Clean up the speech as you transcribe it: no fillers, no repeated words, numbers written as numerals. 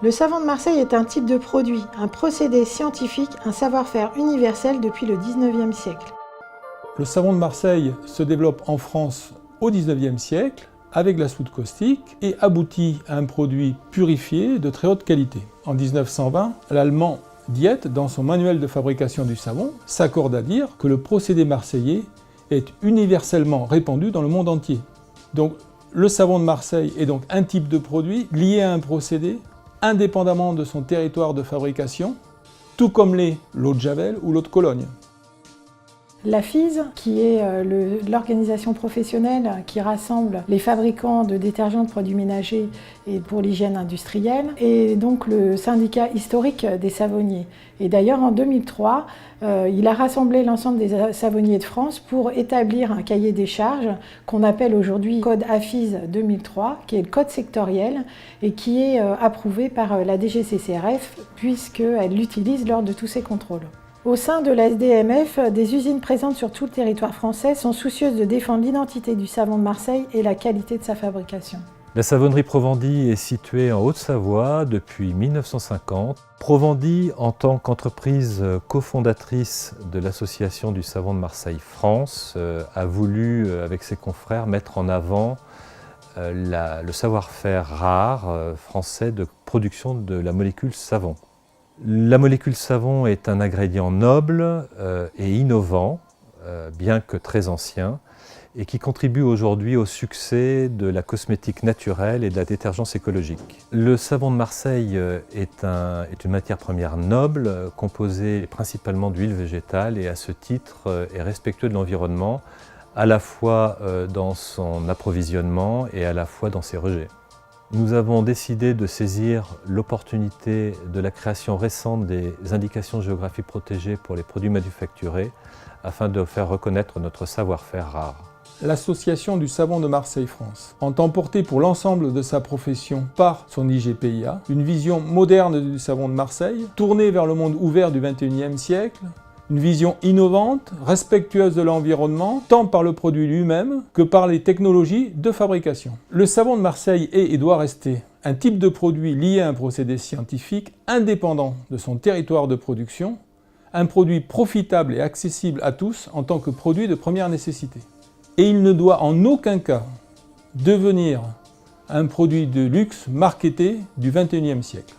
Le savon de Marseille est un type de produit, un procédé scientifique, un savoir-faire universel depuis le XIXe siècle. Le savon de Marseille se développe en France au XIXe siècle avec la soude caustique et aboutit à un produit purifié de très haute qualité. En 1920, l'Allemand Diet, dans son manuel de fabrication du savon, s'accorde à dire que le procédé marseillais est universellement répandu dans le monde entier. Donc le savon de Marseille est donc un type de produit lié à un procédé indépendamment de son territoire de fabrication, tout comme l'est l'eau de Javel ou l'eau de Cologne. La FIS, qui est l'organisation professionnelle qui rassemble les fabricants de détergents, de produits ménagers et pour l'hygiène industrielle, est donc le syndicat historique des savonniers. Et d'ailleurs, en 2003, il a rassemblé l'ensemble des savonniers de France pour établir un cahier des charges qu'on appelle aujourd'hui Code AFIS 2003, qui est le code sectoriel et qui est approuvé par la DGCCRF puisqu'elle l'utilise lors de tous ses contrôles. Au sein de la SDMF, des usines présentes sur tout le territoire français sont soucieuses de défendre l'identité du savon de Marseille et la qualité de sa fabrication. La savonnerie Provandi est située en Haute-Savoie depuis 1950. Provandi, en tant qu'entreprise cofondatrice de l'association du savon de Marseille France, a voulu, avec ses confrères, mettre en avant le savoir-faire rare français de production de la molécule savon. La molécule savon est un ingrédient noble et innovant, bien que très ancien, et qui contribue aujourd'hui au succès de la cosmétique naturelle et de la détergence écologique. Le savon de Marseille est une matière première noble, composée principalement d'huile végétale et à ce titre est respectueux de l'environnement, à la fois dans son approvisionnement et à la fois dans ses rejets. Nous avons décidé de saisir l'opportunité de la création récente des indications géographiques protégées pour les produits manufacturés afin de faire reconnaître notre savoir-faire rare. L'association du savon de Marseille France entend porter pour l'ensemble de sa profession par son IGPIA une vision moderne du savon de Marseille, tournée vers le monde ouvert du XXIe siècle, une vision innovante, respectueuse de l'environnement, tant par le produit lui-même que par les technologies de fabrication. Le savon de Marseille est et doit rester un type de produit lié à un procédé scientifique indépendant de son territoire de production, un produit profitable et accessible à tous en tant que produit de première nécessité. Et il ne doit en aucun cas devenir un produit de luxe marketé du XXIe siècle.